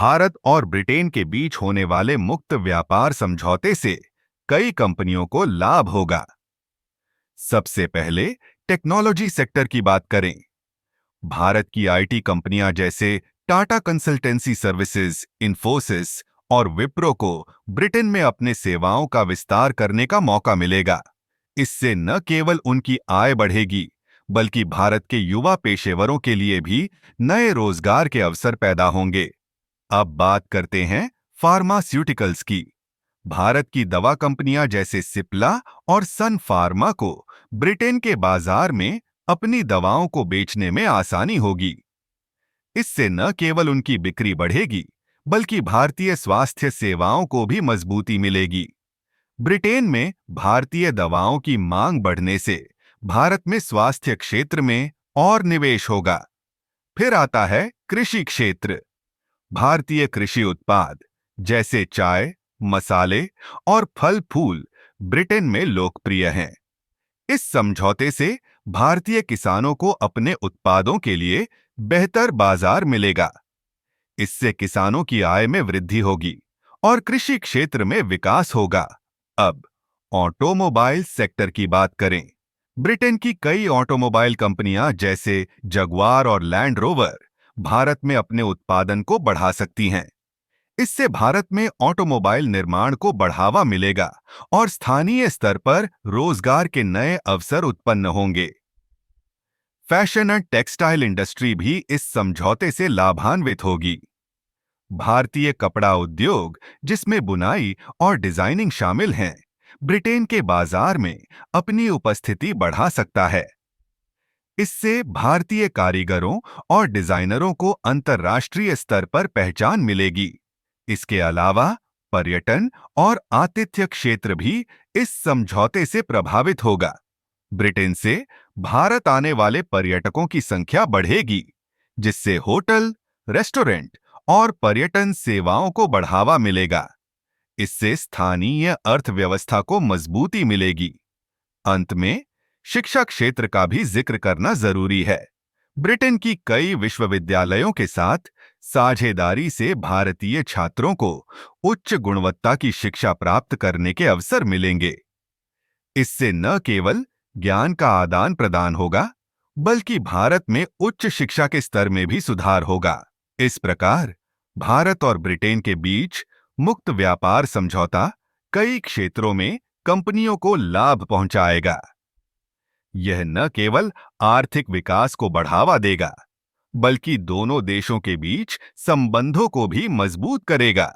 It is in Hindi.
भारत और ब्रिटेन के बीच होने वाले मुक्त व्यापार समझौते से कई कंपनियों को लाभ होगा। सबसे पहले टेक्नोलॉजी सेक्टर की बात करें। भारत की आईटी कंपनियां जैसे टाटा कंसल्टेंसी सर्विसेज, इन्फोसिस और विप्रो को ब्रिटेन में अपने सेवाओं का विस्तार करने का मौका मिलेगा। इससे न केवल उनकी आय बढ़ेगी, बल्कि भारत के युवा पेशेवरों के लिए भी नए रोजगार के अवसर पैदा होंगे। अब बात करते हैं फार्मास्यूटिकल्स की। भारत की दवा कंपनियां जैसे सिप्ला और सन फार्मा को ब्रिटेन के बाजार में अपनी दवाओं को बेचने में आसानी होगी। इससे न केवल उनकी बिक्री बढ़ेगी, बल्कि भारतीय स्वास्थ्य सेवाओं को भी मजबूती मिलेगी। ब्रिटेन में भारतीय दवाओं की मांग बढ़ने से भारत में स्वास्थ्य क्षेत्र में और निवेश होगा। फिर आता है कृषि क्षेत्र। भारतीय कृषि उत्पाद जैसे चाय, मसाले और फल फूल ब्रिटेन में लोकप्रिय हैं। इस समझौते से भारतीय किसानों को अपने उत्पादों के लिए बेहतर बाजार मिलेगा। इससे किसानों की आय में वृद्धि होगी और कृषि क्षेत्र में विकास होगा। अब ऑटोमोबाइल सेक्टर की बात करें। ब्रिटेन की कई ऑटोमोबाइल कंपनियां जैसे जगुआर और लैंड रोवर भारत में अपने उत्पादन को बढ़ा सकती हैं। इससे भारत में ऑटोमोबाइल निर्माण को बढ़ावा मिलेगा और स्थानीय स्तर पर रोजगार के नए अवसर उत्पन्न होंगे। फैशन एंड टेक्सटाइल इंडस्ट्री भी इस समझौते से लाभान्वित होगी। भारतीय कपड़ा उद्योग, जिसमें बुनाई और डिजाइनिंग शामिल हैं, ब्रिटेन के बाजार में अपनी उपस्थिति बढ़ा सकता है। इससे भारतीय कारीगरों और डिजाइनरों को अंतर्राष्ट्रीय स्तर पर पहचान मिलेगी। इसके अलावा पर्यटन और आतिथ्य क्षेत्र भी इस समझौते से प्रभावित होगा। ब्रिटेन से भारत आने वाले पर्यटकों की संख्या बढ़ेगी, जिससे होटल, रेस्टोरेंट और पर्यटन सेवाओं को बढ़ावा मिलेगा। इससे स्थानीय अर्थव्यवस्था को मजबूती मिलेगी। अंत में शिक्षा क्षेत्र का भी जिक्र करना जरूरी है। ब्रिटेन की कई विश्वविद्यालयों के साथ साझेदारी से भारतीय छात्रों को उच्च गुणवत्ता की शिक्षा प्राप्त करने के अवसर मिलेंगे। इससे न केवल ज्ञान का आदान प्रदान होगा, बल्कि भारत में उच्च शिक्षा के स्तर में भी सुधार होगा। इस प्रकार भारत और ब्रिटेन के बीच मुक्त व्यापार समझौता कई क्षेत्रों में कंपनियों को लाभ पहुंचाएगा। यह न केवल आर्थिक विकास को बढ़ावा देगा, बल्कि दोनों देशों के बीच संबंधों को भी मजबूत करेगा।